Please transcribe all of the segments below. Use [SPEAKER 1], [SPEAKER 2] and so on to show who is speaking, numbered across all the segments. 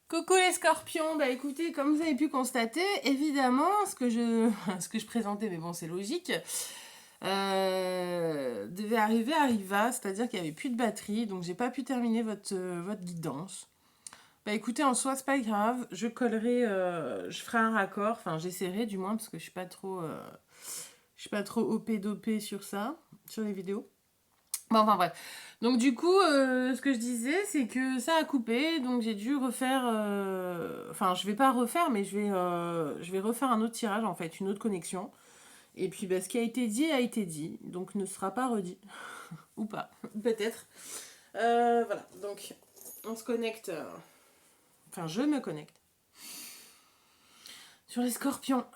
[SPEAKER 1] Coucou les scorpions, bah écoutez, comme vous avez pu constater, évidemment, ce que je présentais, mais bon, c'est logique, devait arriver, arriva, c'est-à-dire qu'il n'y avait plus de batterie, donc j'ai pas pu terminer votre guidance. Bah écoutez, en soi, c'est pas grave, je collerai, je ferai un raccord, enfin j'essaierai du moins, parce que je suis pas trop OP dopé sur ça, sur les vidéos. Bon, enfin bref. Donc du coup, ce que je disais, c'est que ça a coupé, donc j'ai dû refaire... Enfin, je vais pas refaire, mais je vais refaire un autre tirage, en fait, une autre connexion. Et puis, bah, ce qui a été dit, donc ne sera pas redit. Ou pas, peut-être. Voilà, donc on se connecte... Enfin, je me connecte. Sur les scorpions.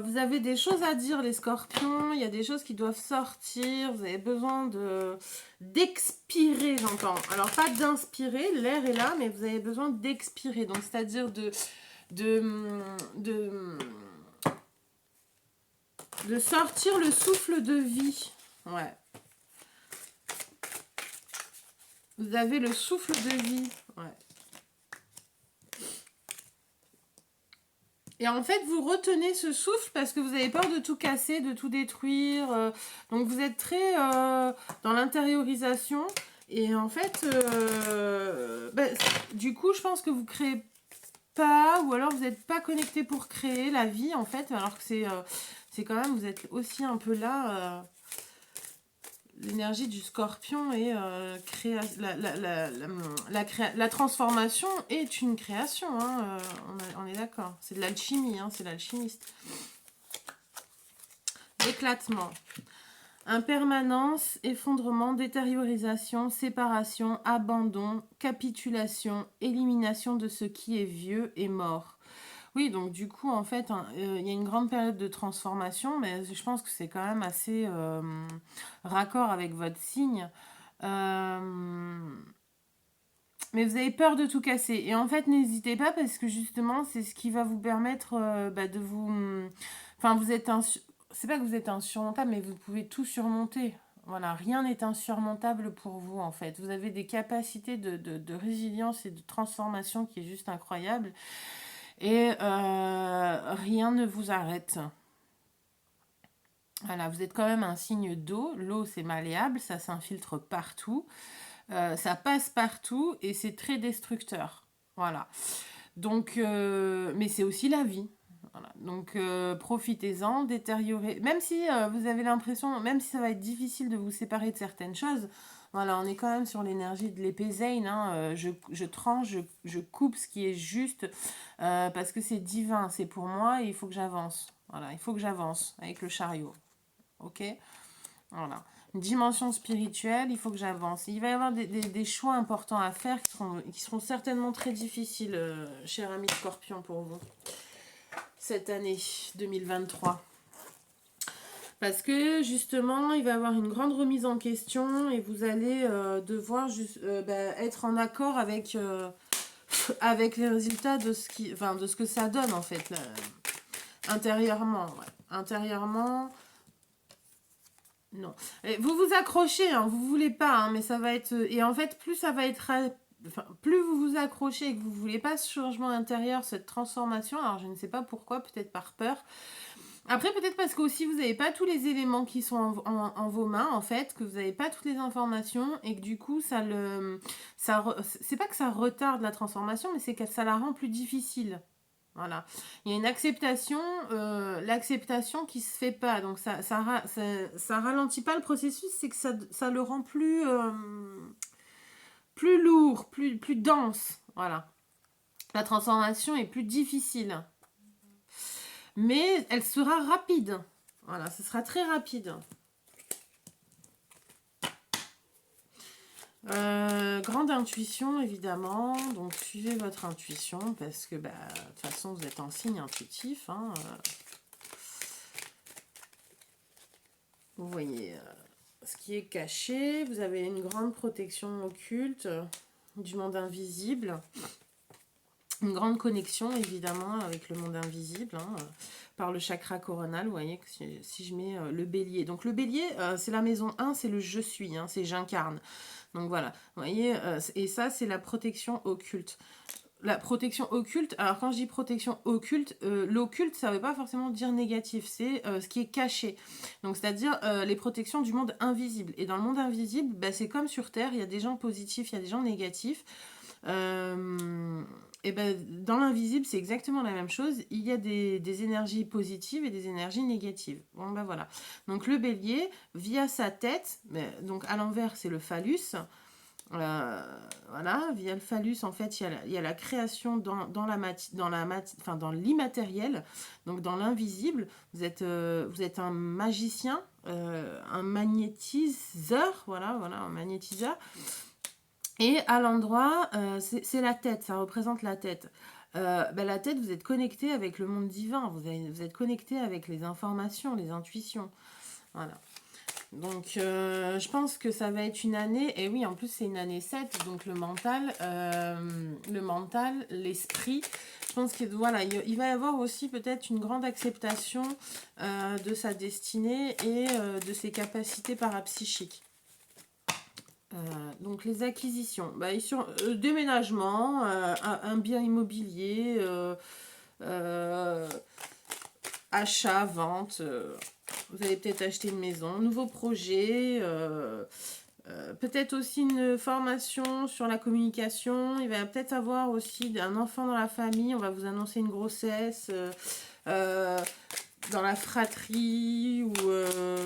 [SPEAKER 1] Vous avez des choses à dire, les scorpions. Il y a des choses qui doivent sortir. Vous avez besoin d'expirer, j'entends. Alors, pas d'inspirer, l'air est là, mais vous avez besoin d'expirer. Donc, c'est-à-dire de, de, de sortir le souffle de vie. Ouais. Vous avez le souffle de vie. Ouais. Et en fait, vous retenez ce souffle parce que vous avez peur de tout casser, de tout détruire. Donc vous êtes très dans l'intériorisation. Et en fait, du coup, je pense que vous créez pas, ou alors vous n'êtes pas connecté pour créer la vie, en fait, alors que c'est quand même, vous êtes aussi un peu là. L'énergie du scorpion est la transformation est une création, hein, on est d'accord. C'est de l'alchimie, hein, c'est l'alchimiste. Éclatement. Impermanence, effondrement, détériorisation, séparation, abandon, capitulation, élimination de ce qui est vieux et mort. Oui, donc du coup, en fait, il y a une grande période de transformation, mais je pense que c'est quand même assez raccord avec votre signe. Euh, mais vous avez peur de tout casser. Et en fait, n'hésitez pas parce que justement, c'est ce qui va vous permettre de vous... Enfin, vous êtes c'est pas que vous êtes insurmontable, mais vous pouvez tout surmonter. Voilà, rien n'est insurmontable pour vous en fait. Vous avez des capacités de résilience et de transformation qui est juste incroyable. Et rien ne vous arrête. Voilà, vous êtes quand même un signe d'eau. L'eau, c'est malléable, ça s'infiltre partout. Ça passe partout et c'est très destructeur. Voilà. Donc, mais c'est aussi la vie. Voilà. Donc, profitez-en, détériorez. Même si vous avez l'impression, même si ça va être difficile de vous séparer de certaines choses, voilà, on est quand même sur l'énergie de l'épée Zayn. Hein. Je tranche, je coupe ce qui est juste parce que c'est divin, c'est pour moi et il faut que j'avance. Voilà, il faut que j'avance avec le chariot. Ok? Voilà. Une dimension spirituelle, il faut que j'avance. Il va y avoir des choix importants à faire qui seront certainement très difficiles, cher ami Scorpion, pour vous, cette année 2023. Parce que justement, il va y avoir une grande remise en question et vous allez devoir être en accord avec les résultats de ce que ça donne en fait, là, intérieurement. Ouais. Intérieurement, non. Et vous vous accrochez, hein, vous voulez pas, hein, mais ça va être... Et en fait, plus ça va être... Enfin, plus vous vous accrochez et que vous voulez pas ce changement intérieur, cette transformation, alors je ne sais pas pourquoi, peut-être par peur. Après, peut-être parce que aussi vous n'avez pas tous les éléments qui sont en vos mains, en fait, que vous n'avez pas toutes les informations et que du coup, c'est pas que ça retarde la transformation, mais c'est que ça la rend plus difficile. Voilà. Il y a une acceptation, l'acceptation qui se fait pas. Donc ça ralentit pas le processus, c'est que ça le rend plus lourd, plus dense. Voilà. La transformation est plus difficile. Mais elle sera rapide. Voilà, ce sera très rapide. Grande intuition, évidemment. Donc, suivez votre intuition parce que, de toute façon, vous êtes en signe intuitif. Hein, Vous voyez ce qui est caché. Vous avez une grande protection occulte du monde invisible. Une grande connexion, évidemment, avec le monde invisible, hein, par le chakra coronal. Vous voyez, que si je mets le bélier. Donc, le bélier, c'est la maison 1, c'est le je suis, hein, c'est j'incarne. Donc, voilà. Vous voyez, et ça, c'est la protection occulte. La protection occulte, alors quand je dis protection occulte, l'occulte, ça ne veut pas forcément dire négatif, c'est ce qui est caché. Donc, c'est-à-dire les protections du monde invisible. Et dans le monde invisible, bah, c'est comme sur Terre, il y a des gens positifs, il y a des gens négatifs. Et ben, dans l'invisible, c'est exactement la même chose. Il y a des énergies positives et des énergies négatives. Bon, ben voilà. Donc, le bélier, via sa tête, donc à l'envers, c'est le phallus. Voilà, via le phallus, en fait, il y a la création dans l'immatériel, donc dans l'invisible. Vous êtes un magicien, un magnétiseur, voilà, un magnétiseur. Et à l'endroit, c'est la tête, ça représente la tête. La tête, vous êtes connecté avec le monde divin, vous êtes connecté avec les informations, les intuitions. Voilà. Donc, je pense que ça va être une année, et oui, en plus, c'est une année 7, donc le mental, l'esprit. Je pense qu'il voilà, il va y avoir aussi peut-être une grande acceptation de sa destinée et de ses capacités parapsychiques. Donc les acquisitions, déménagement, un bien immobilier, achat, vente, vous allez peut-être acheter une maison, nouveau projet, peut-être aussi une formation sur la communication, il va peut-être avoir aussi un enfant dans la famille, on va vous annoncer une grossesse, dans la fratrie ou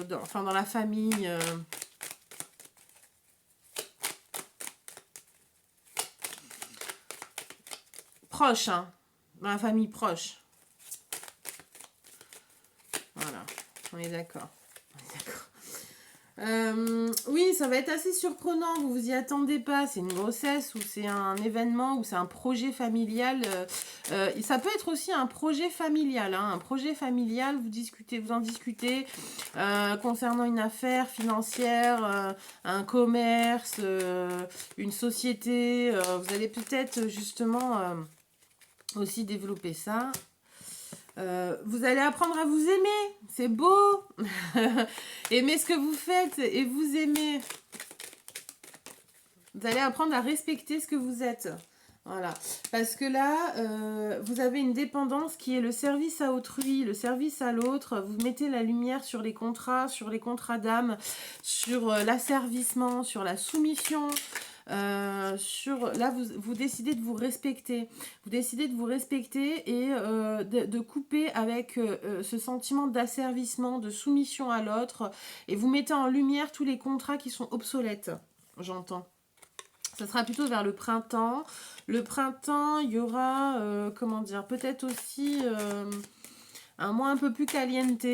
[SPEAKER 1] dans la famille. Proche, hein, dans la famille proche. Voilà, on est d'accord. Oui, ça va être assez surprenant, vous vous y attendez pas, c'est une grossesse ou c'est un événement ou c'est un projet familial. Ça peut être aussi un projet familial, hein, un projet familial, vous en discutez concernant une affaire financière, un commerce, une société. Vous allez peut-être justement aussi développer ça. Vous allez apprendre à vous aimer, c'est beau. Aimez ce que vous faites et vous aimez. Vous allez apprendre à respecter ce que vous êtes. Voilà, parce que là, vous avez une dépendance qui est le service à autrui, le service à l'autre. Vous mettez la lumière sur les contrats d'âme, sur l'asservissement, sur la soumission. Là, vous décidez de vous respecter. Vous décidez de vous respecter et de couper avec ce sentiment d'asservissement, de soumission à l'autre. Et vous mettez en lumière tous les contrats qui sont obsolètes, j'entends. Ça sera plutôt vers le printemps. Le printemps, il y aura, peut-être aussi un mois un peu plus caliente,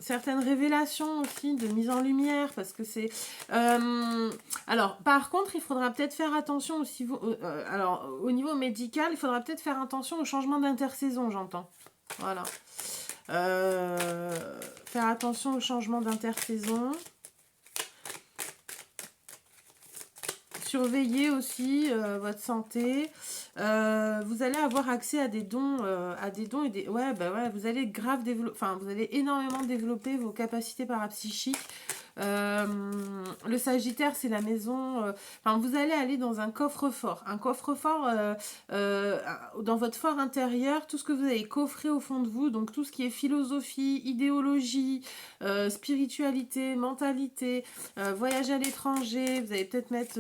[SPEAKER 1] certaines révélations aussi de mise en lumière, parce que c'est... alors, par contre, il faudra peut-être faire attention aussi, au niveau médical, il faudra peut-être faire attention au changement d'intersaison, j'entends. Voilà. Faire attention au changement d'intersaison. Surveillez aussi votre santé. Vous allez avoir accès à des dons, et des... vous allez vous allez énormément développer vos capacités parapsychiques. Le Sagittaire, c'est la maison. Vous allez aller dans un coffre-fort. Un coffre-fort dans votre fort intérieur, tout ce que vous avez coffré au fond de vous, donc tout ce qui est philosophie, idéologie, spiritualité, mentalité, voyage à l'étranger. Vous allez peut-être mettre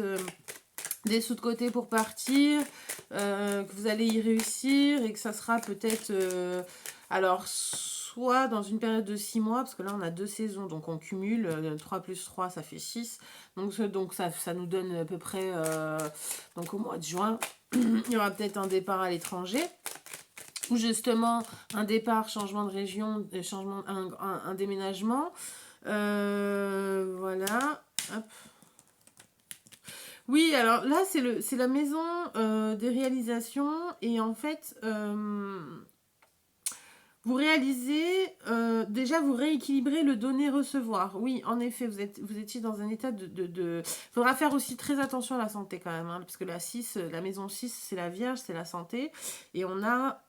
[SPEAKER 1] des sous de côté pour partir, que vous allez y réussir et que ça sera peut-être... soit dans une période de 6 mois, parce que là on a 2 saisons, donc on cumule, 3 plus 3 ça fait 6, donc ça nous donne à peu près, donc au mois de juin, il y aura peut-être un départ à l'étranger, ou justement un départ, changement de région, un déménagement, voilà, hop. Oui, alors là c'est la maison des réalisations, et en fait... Vous réalisez, déjà vous rééquilibrez le donner-recevoir. Oui, en effet, vous étiez dans un état de... faudra faire aussi très attention à la santé quand même, hein, parce que la 6, la maison 6, c'est la Vierge, c'est la santé. Et on a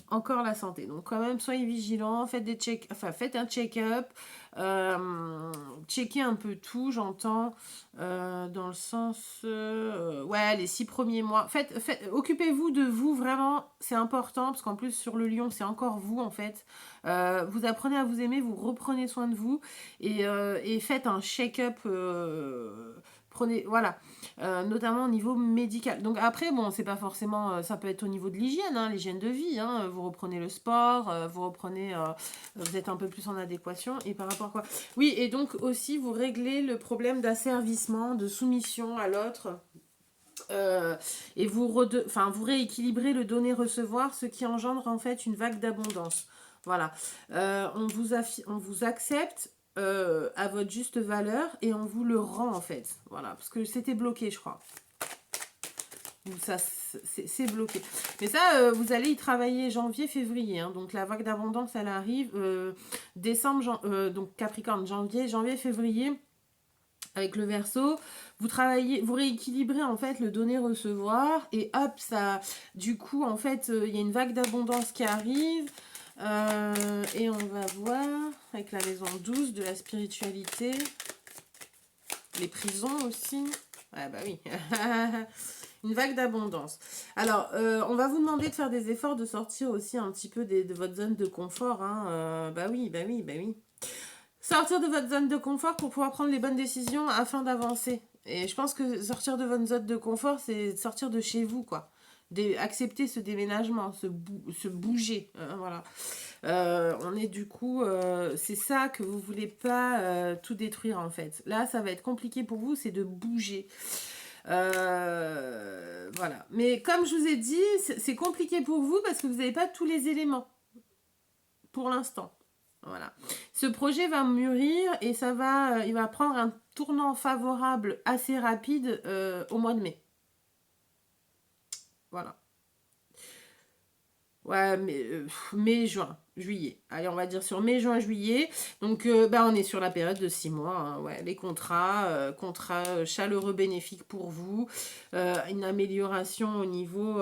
[SPEAKER 1] encore la santé. Donc quand même, soyez vigilants, faites un check-up, checkez un peu tout, j'entends, dans le sens, ouais, les 6 premiers mois. Occupez-vous de vous vraiment, c'est important, parce qu'en plus sur le lion, c'est encore vous en fait. Vous apprenez à vous aimer, vous reprenez soin de vous, et faites un check-up. Prenez, voilà, notamment au niveau médical. Donc après, bon, c'est pas forcément, ça peut être au niveau de l'hygiène, hein, l'hygiène de vie, hein, vous reprenez le sport, vous êtes un peu plus en adéquation, et par rapport à quoi? Oui, et donc aussi, vous réglez le problème d'asservissement, de soumission à l'autre, et vous rééquilibrez le donner-recevoir, ce qui engendre en fait une vague d'abondance. Voilà. On vous accepte à votre juste valeur et on vous le rend en fait. Voilà. Parce que c'était bloqué, je crois. Ça, c'est bloqué. Mais ça, vous allez y travailler janvier, février. Hein. Donc la vague d'abondance, elle arrive donc Capricorne, janvier, février. Avec le Verseau, vous rééquilibrez en fait le donner-recevoir et hop, ça, du coup en fait, il y a une vague d'abondance qui arrive et on va voir avec la maison 12 de la spiritualité, les prisons aussi. Ouais, bah oui, une vague d'abondance. Alors, on va vous demander de faire des efforts, de sortir aussi un petit peu de votre zone de confort. Hein. Bah oui, bah oui, bah oui. Sortir de votre zone de confort pour pouvoir prendre les bonnes décisions afin d'avancer. Et je pense que sortir de votre zone de confort, c'est sortir de chez vous, quoi. Accepter ce déménagement, se bouger. Voilà. On est du coup, c'est ça que vous voulez pas tout détruire en fait. Là, ça va être compliqué pour vous, c'est de bouger. Voilà. Mais comme je vous ai dit, c'est compliqué pour vous parce que vous n'avez pas tous les éléments pour l'instant. Voilà. Ce projet va mûrir et il va prendre un tournant favorable assez rapide au mois de mai. Voilà. Ouais, mai, juin, juillet. Allez, on va dire sur mai, juin, juillet. Donc, on est sur la période de 6 mois. Hein, ouais, les contrats chaleureux bénéfiques pour vous. Une amélioration au niveau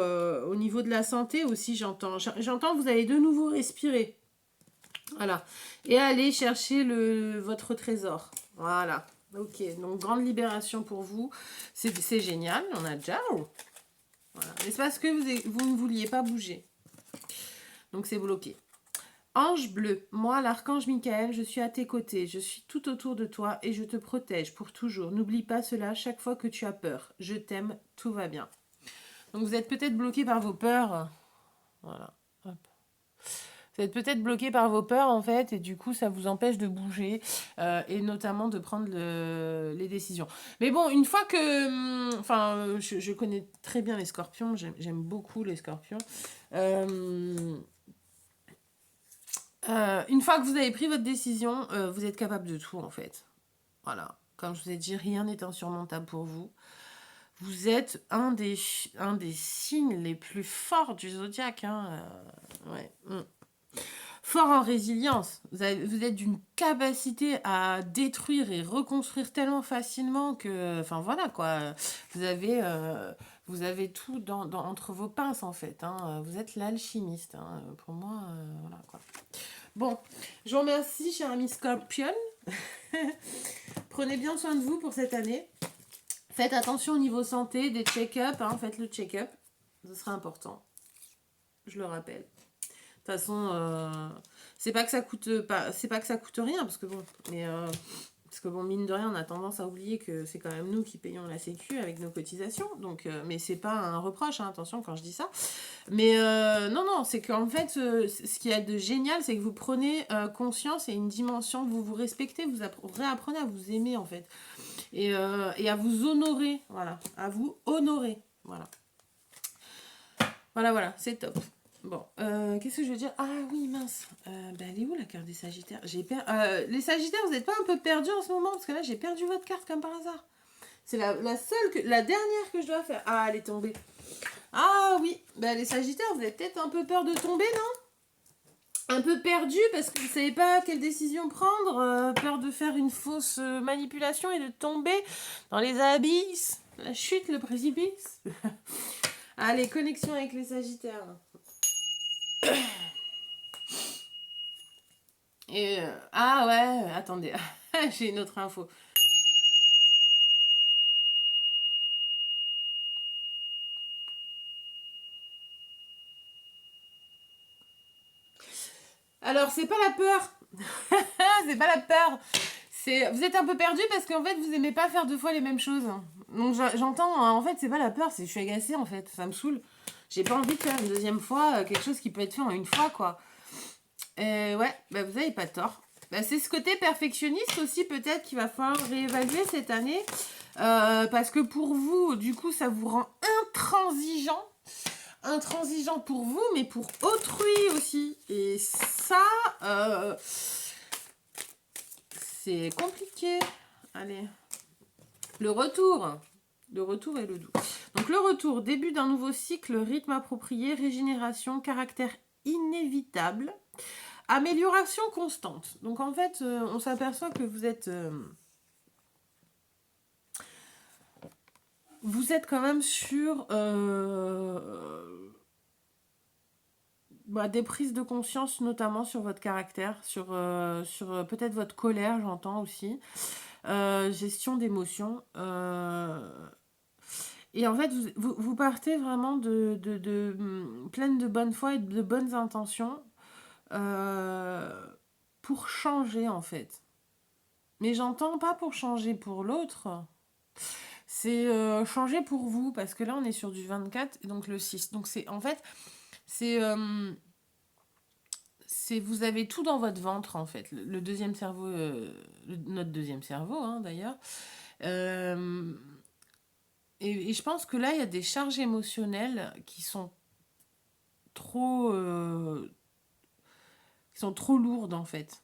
[SPEAKER 1] de la santé aussi, j'entends. J'entends que vous allez de nouveau respirer. Voilà. Et allez chercher votre trésor. Voilà. Ok, donc grande libération pour vous. C'est génial. On a déjà. Voilà. Mais c'est parce que vous ne vouliez pas bouger. Donc c'est bloqué. Ange bleu, moi l'archange Michael, je suis à tes côtés, je suis tout autour de toi et je te protège pour toujours. N'oublie pas cela chaque fois que tu as peur. Je t'aime, tout va bien. Donc vous êtes peut-être bloqué par vos peurs. Voilà. Hop. Vous êtes peut-être bloqué par vos peurs en fait et du coup ça vous empêche de bouger et notamment de prendre les décisions. Mais bon, une fois que... je connais très bien les scorpions, j'aime beaucoup les scorpions. Une fois que vous avez pris votre décision, vous êtes capable de tout en fait. Voilà. Comme je vous ai dit, rien n'est insurmontable pour vous. Vous êtes un des signes les plus forts du zodiaque. Hein. Ouais. Fort en résilience. Vous êtes d'une capacité à détruire et reconstruire tellement facilement que... Enfin voilà quoi. Vous avez tout entre vos pinces en fait. Hein. Vous êtes l'alchimiste. Hein. Pour moi, voilà quoi. Bon, je vous remercie, cher ami Scorpion. Prenez bien soin de vous pour cette année. Faites attention au niveau santé, des check-up. Hein, faites le check-up. Ce sera important. Je le rappelle. De toute façon, c'est pas que ça coûte rien, parce que bon, mine de rien, on a tendance à oublier que c'est quand même nous qui payons la sécu avec nos cotisations. Donc, mais c'est pas un reproche, hein, attention quand je dis ça. Mais non, c'est qu'en fait, ce qui est de génial, c'est que vous prenez conscience et une dimension, vous respectez, vous réapprenez à vous aimer en fait. Et à vous honorer, voilà. À vous honorer, voilà. Voilà, c'est top. Bon, qu'est-ce que je veux dire? Ah oui, mince. Elle est où la carte des Sagittaires? Les Sagittaires, vous n'êtes pas un peu perdus en ce moment? Parce que là, j'ai perdu votre carte comme par hasard. C'est la dernière que je dois faire. Ah, elle est tombée. Ah oui, les Sagittaires, vous avez peut-être un peu peur de tomber, non? un peu perdu parce que vous ne savez pas quelle décision prendre, peur de faire une fausse manipulation et de tomber dans les abysses, la chute, le précipice. Allez, connexion avec les Sagittaires. Et ah ouais, attendez, j'ai une autre info. Alors, c'est pas la peur. C'est pas la peur. Vous êtes un peu perdu parce qu'en fait, vous aimez pas faire deux fois les mêmes choses. Donc, j'entends, en fait, c'est pas la peur, c'est je suis agacée, en fait. Ça me saoule. J'ai pas envie de faire une deuxième fois quelque chose qui peut être fait en une fois, quoi. Ouais, bah, vous avez pas tort. Bah, c'est ce côté perfectionniste aussi, peut-être, qu'il va falloir réévaluer cette année. Parce que pour vous, du coup, ça vous rend intransigeant. Intransigeant pour vous, mais pour autrui aussi. Et ça, c'est compliqué. Allez. Le retour. Le retour et le doux. Donc le retour, début d'un nouveau cycle, rythme approprié, régénération, caractère inévitable, amélioration constante. Donc en fait, on s'aperçoit que vous êtes quand même sur des prises de conscience, notamment sur votre caractère, sur peut-être votre colère, j'entends aussi. Gestion d'émotions. Et en fait, vous partez vraiment pleine de bonne foi et de bonnes intentions pour changer, en fait. Mais j'entends pas pour changer pour l'autre. C'est changer pour vous, parce que là, on est sur du 24 et donc le 6. Donc, c'est en fait, c'est vous avez tout dans votre ventre en fait, le deuxième cerveau, notre deuxième cerveau hein, d'ailleurs. Euh, et je pense que là il y a des charges émotionnelles trop, qui sont trop lourdes en fait.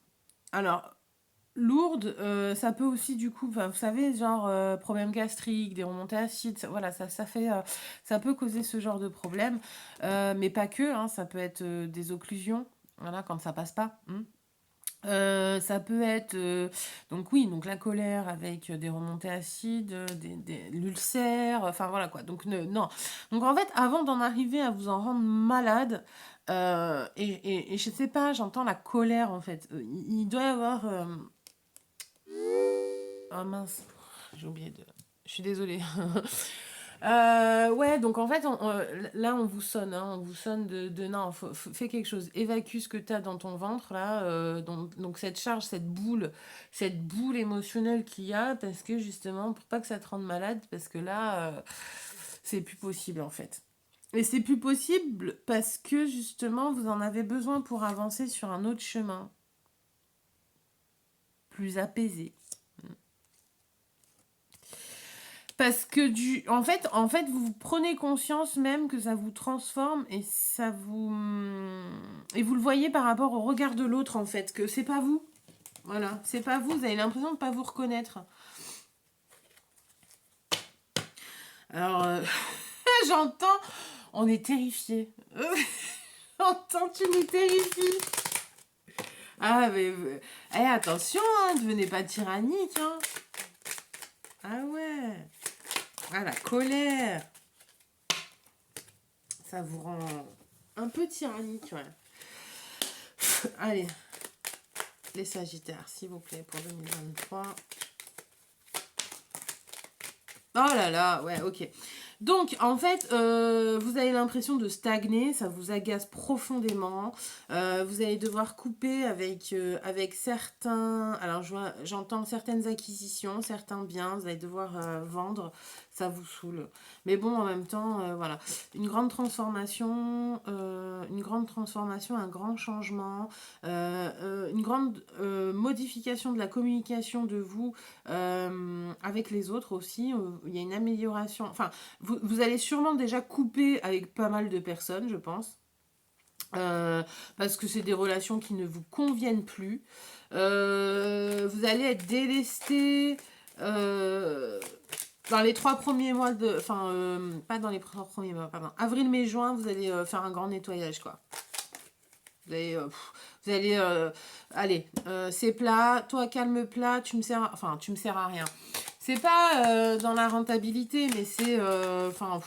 [SPEAKER 1] Alors lourdes, ça peut aussi du coup, vous savez, genre problème gastrique, des remontées acides, voilà, ça fait, ça peut causer ce genre de problème, mais pas que, hein, ça peut être des occlusions, voilà, quand ça passe pas. Ça peut être donc oui, donc la colère avec des remontées acides, l'ulcère, enfin voilà quoi. Donc non. Donc en fait, avant d'en arriver à vous en rendre malade, et je sais pas, j'entends la colère en fait. Il doit y avoir oh mince, j'ai oublié de. Je suis désolée. Ouais, donc en fait, là, on vous sonne, hein, on vous sonne non, fais quelque chose, évacue ce que tu as dans ton ventre, là, donc cette charge, cette boule émotionnelle qu'il y a, parce que justement, pour pas que ça te rende malade, parce que là, c'est plus possible en fait. Et c'est plus possible parce que justement, vous en avez besoin pour avancer sur un autre chemin, plus apaisé. Parce que en fait, vous prenez conscience même que ça vous transforme et ça vous et vous le voyez par rapport au regard de l'autre en fait, que c'est pas vous. Voilà, c'est pas vous, vous avez l'impression de pas vous reconnaître. Alors j'entends, on est terrifié. J'entends, tu nous terrifies. Ah mais attention, hein, devenez pas tyrannique hein. Ah ouais. Ah la colère. Ça vous rend un peu tyrannique, ouais. Allez, les Sagittaires, s'il vous plaît, pour 2023. Oh là là, ouais, ok. Donc, en fait, vous avez l'impression de stagner, ça vous agace profondément. Vous allez devoir couper avec certains... Alors, j'entends certaines acquisitions, certains biens, vous allez devoir vendre, ça vous saoule. Mais bon, en même temps, voilà. Une grande transformation, un grand changement, une grande modification de la communication de vous avec les autres aussi. Il y a une amélioration. Enfin, vous allez sûrement déjà couper avec pas mal de personnes, je pense. Parce que c'est des relations qui ne vous conviennent plus. Vous allez être délesté dans les 3 premiers mois de... Enfin, pas dans les 3 premiers mois, pardon. Avril, mai, juin, vous allez faire un grand nettoyage, quoi. Vous allez allez, c'est plat, toi calme plat, tu me sers à rien. C'est pas dans la rentabilité, mais c'est enfin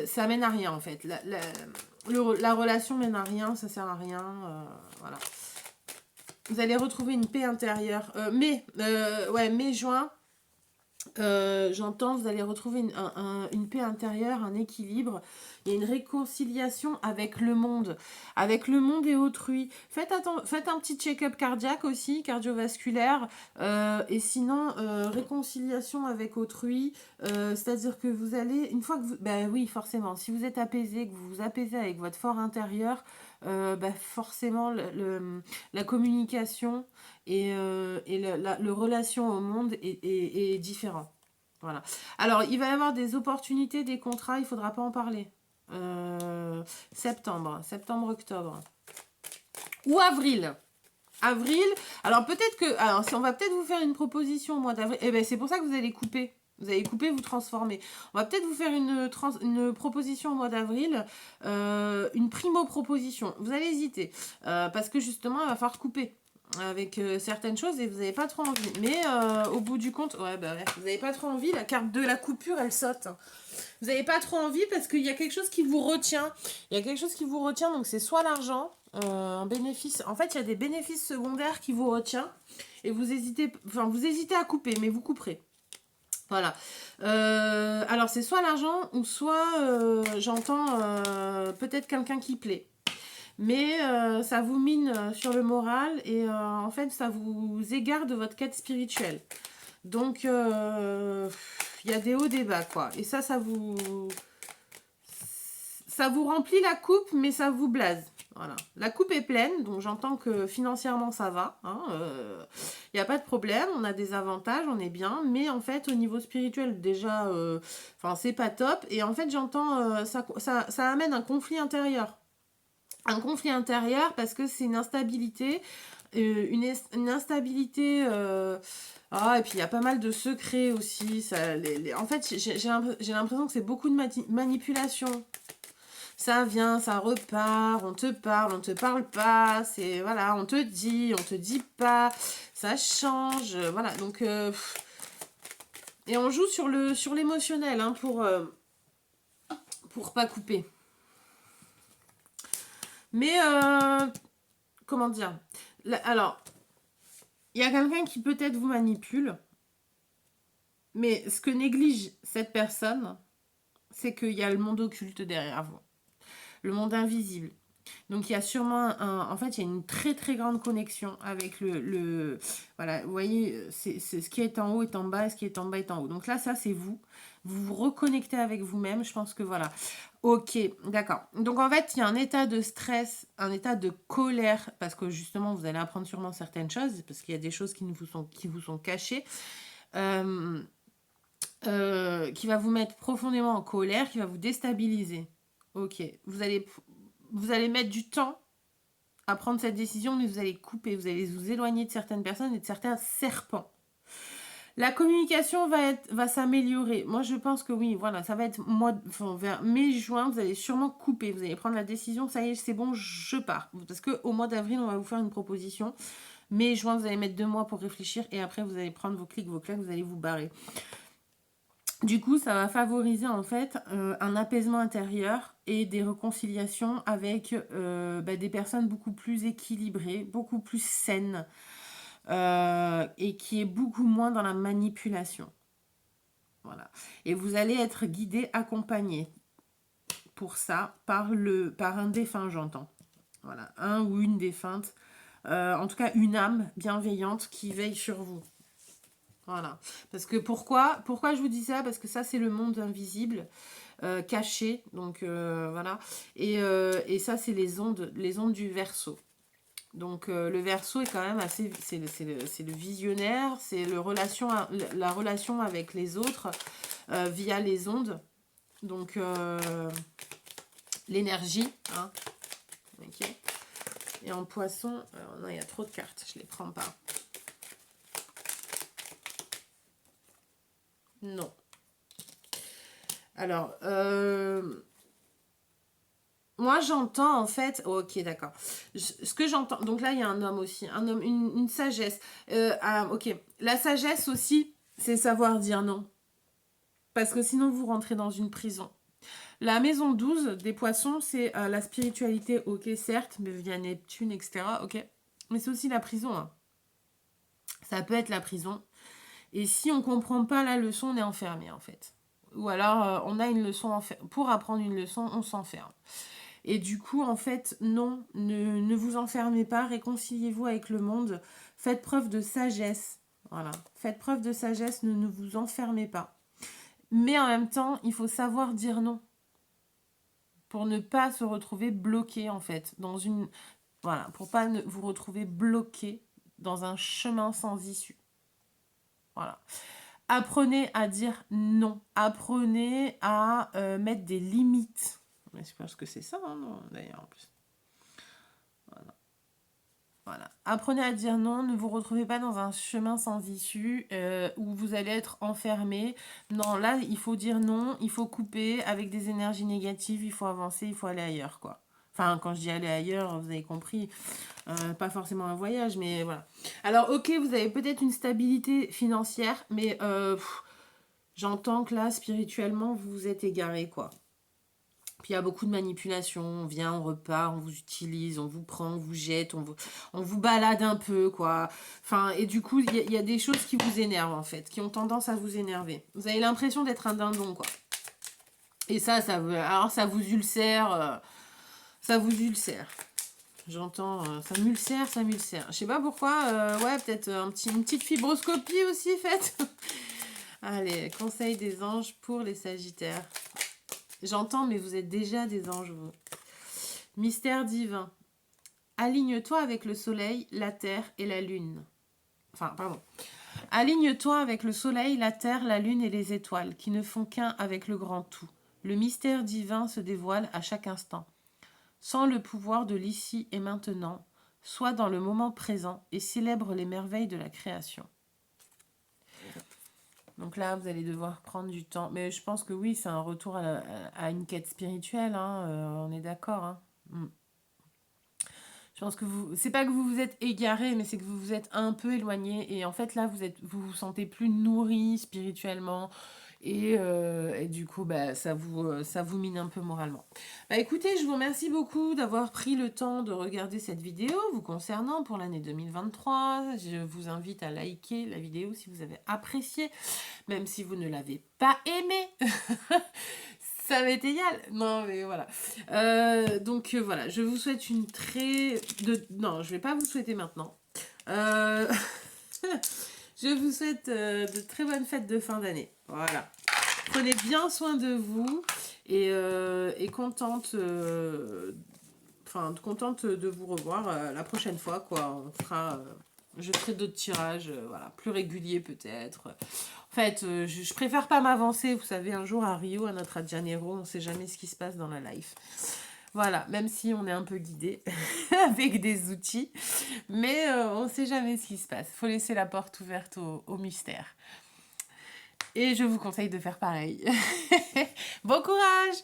[SPEAKER 1] ça mène à rien en fait. La relation mène à rien, ça sert à rien, voilà. Vous allez retrouver une paix intérieure. Ouais, mai-juin, j'entends, vous allez retrouver une paix intérieure, un équilibre et une réconciliation avec le monde et autrui. Faites un petit check-up cardiaque aussi, cardiovasculaire, et sinon, réconciliation avec autrui, c'est-à-dire que vous allez, une fois que vous, ben oui, forcément, si vous êtes apaisé, que vous vous apaisez avec votre fort intérieur, ben forcément, la communication et le relation au monde est différent. Voilà. Alors, il va y avoir des opportunités, des contrats, il ne faudra pas en parler. Septembre, octobre. Ou avril. Avril. Alors, peut-être que. Alors, si on va peut-être vous faire une proposition au mois d'avril. Eh bien, c'est pour ça que vous allez couper. Vous allez couper, vous transformer. On va peut-être vous faire une proposition au mois d'avril, une primo-proposition. Vous allez hésiter, parce que justement, il va falloir couper avec certaines choses et vous n'avez pas trop envie. Mais au bout du compte, ouais, bah ouais, vous n'avez pas trop envie, la carte de la coupure, elle saute. Vous n'avez pas trop envie parce qu'il y a quelque chose qui vous retient. Il y a quelque chose qui vous retient, donc c'est soit l'argent, un bénéfice. En fait, il y a des bénéfices secondaires qui vous retient et vous hésitez à couper, mais vous couperez. Voilà. Alors, c'est soit l'argent ou soit, j'entends, peut-être quelqu'un qui plaît. Mais ça vous mine sur le moral et en fait, ça vous égare de votre quête spirituelle. Donc, il y a des hauts, des bas, quoi. Et ça vous remplit la coupe, mais ça vous blase. Voilà. La coupe est pleine, donc j'entends que financièrement ça va. Il n'y a pas de problème, on a des avantages, on est bien. Mais en fait, au niveau spirituel, déjà, c'est pas top. Et en fait, j'entends, ça amène un conflit intérieur. Un conflit intérieur parce que c'est une instabilité. Une instabilité. Et puis il y a pas mal de secrets aussi. En fait, j'ai l'impression que c'est beaucoup de manipulation. Ça vient, ça repart, on te parle pas, c'est voilà, on te dit pas, ça change, voilà. Donc et on joue sur l'émotionnel hein, pour pas couper. Mais comment dire? Alors, il y a quelqu'un qui peut-être vous manipule, mais ce que néglige cette personne, c'est qu'il y a le monde occulte derrière vous, le monde invisible. Donc il y a sûrement en fait, il y a une très très grande connexion avec voilà, vous voyez, c'est ce qui est en haut est en bas, et ce qui est en bas est en haut. Donc là, ça c'est vous. Vous vous reconnectez avec vous-même, je pense que voilà. Ok, d'accord. Donc en fait, il y a un état de stress, un état de colère, parce que justement, vous allez apprendre sûrement certaines choses, parce qu'il y a des choses qui vous sont cachées, qui va vous mettre profondément en colère, qui va vous déstabiliser. Ok, vous allez mettre du temps à prendre cette décision, mais vous allez couper, vous allez vous éloigner de certaines personnes et de certains serpents. La communication va s'améliorer. Moi, je pense que oui, voilà, ça va être vers mai-juin, vous allez sûrement couper. Vous allez prendre la décision, ça y est, c'est bon, je pars. Parce qu'au mois d'avril, on va vous faire une proposition. Mai-juin, vous allez mettre 2 mois pour réfléchir et après, vous allez prendre vos clics, vos claques, vous allez vous barrer. Du coup, ça va favoriser en fait un apaisement intérieur et des réconciliations avec des personnes beaucoup plus équilibrées, beaucoup plus saines et qui est beaucoup moins dans la manipulation. Voilà. Et vous allez être guidé, accompagné pour ça par un défunt, j'entends. Voilà, un ou une défunte. En tout cas, une âme bienveillante qui veille sur vous. Voilà. Parce que pourquoi je vous dis ça? Parce que ça, c'est le monde invisible, caché. Donc, voilà. Et ça, c'est les ondes du Verseau. Donc, le Verseau est quand même assez... C'est le visionnaire, c'est la relation avec les autres via les ondes. Donc, l'énergie. Hein. Ok. Et en Poisson... Alors, non, il y a trop de cartes, je ne les prends pas. Non. Alors, Moi, j'entends en fait. Oh, ok, d'accord. Ce que j'entends. Donc là, il y a un homme aussi. Un homme, une sagesse. Ok. La sagesse aussi, c'est savoir dire non. Parce que sinon, vous rentrez dans une prison. La maison 12 des poissons, c'est la spiritualité, ok, certes, mais via Neptune, etc. Ok. Mais c'est aussi la prison, hein. Ça peut être la prison. Et si on comprend pas la leçon, on est enfermé, en fait. Ou alors, on a une leçon. Pour apprendre une leçon, on s'enferme. Et du coup, en fait, non, ne vous enfermez pas, réconciliez-vous avec le monde, faites preuve de sagesse. Voilà, faites preuve de sagesse, ne vous enfermez pas. Mais en même temps, il faut savoir dire non pour ne pas se retrouver bloqué, en fait, dans une... Voilà, pour pas vous retrouver bloqué dans un chemin sans issue. Voilà. Apprenez à dire non. Apprenez à mettre des limites. Mais je pense que c'est ça, hein, non, d'ailleurs, en plus. Voilà. Voilà. Apprenez à dire non, ne vous retrouvez pas dans un chemin sans issue où vous allez être enfermé. Non, là, il faut dire non, il faut couper avec des énergies négatives, il faut avancer, il faut aller ailleurs, quoi. Enfin, quand je dis aller ailleurs, vous avez compris, pas forcément un voyage, mais voilà. Alors, ok, vous avez peut-être une stabilité financière, mais j'entends que là, spirituellement, vous vous êtes égaré, quoi. Puis il y a beaucoup de manipulation, on vient, on repart, on vous utilise, on vous prend, on vous jette, on vous balade un peu, quoi. Enfin, et du coup, il y a des choses qui vous énervent, en fait, qui ont tendance à vous énerver. Vous avez l'impression d'être un dindon, quoi. Et alors ça vous ulcère, ça vous ulcère. J'entends, ça m'ulcère, ça m'ulcère. Je sais pas pourquoi, ouais, peut-être une petite fibroscopie aussi faite. Allez, conseil des anges pour les sagittaires. J'entends, mais vous êtes déjà des anges, vous. Mystère divin. Aligne-toi avec le soleil, la terre et la lune. Enfin, pardon. Aligne-toi avec le soleil, la terre, la lune et les étoiles, qui ne font qu'un avec le grand tout. Le mystère divin se dévoile à chaque instant. Sens le pouvoir de l'ici et maintenant. Sois dans le moment présent et célèbre les merveilles de la création. Donc là, vous allez devoir prendre du temps. Mais je pense que oui, c'est un retour à une quête spirituelle. Hein, on est d'accord. Hein. Je pense que c'est pas que vous vous êtes égaré, mais c'est que vous vous êtes un peu éloigné. Et en fait, là, vous sentez plus nourri spirituellement. Et du coup, bah, ça vous mine un peu moralement. Bah, écoutez, je vous remercie beaucoup d'avoir pris le temps de regarder cette vidéo vous concernant pour l'année 2023. Je vous invite à liker la vidéo si vous avez apprécié, même si vous ne l'avez pas aimée. Ça m'est égal. Non, mais voilà. Donc voilà, je vous souhaite une très... Non, je vais pas vous souhaiter maintenant. Je vous souhaite de très bonnes fêtes de fin d'année. Voilà. Prenez bien soin de vous et contente, contente de vous revoir la prochaine fois, quoi. Je ferai d'autres tirages, voilà, plus réguliers peut-être. En fait, je préfère pas m'avancer. Vous savez, un jour à Rio, à notre de Janeiro, on ne sait jamais ce qui se passe dans la life. Voilà, même si on est un peu guidé avec des outils, mais on ne sait jamais ce qui se passe. Il faut laisser la porte ouverte au mystère. Et je vous conseille de faire pareil. Bon courage!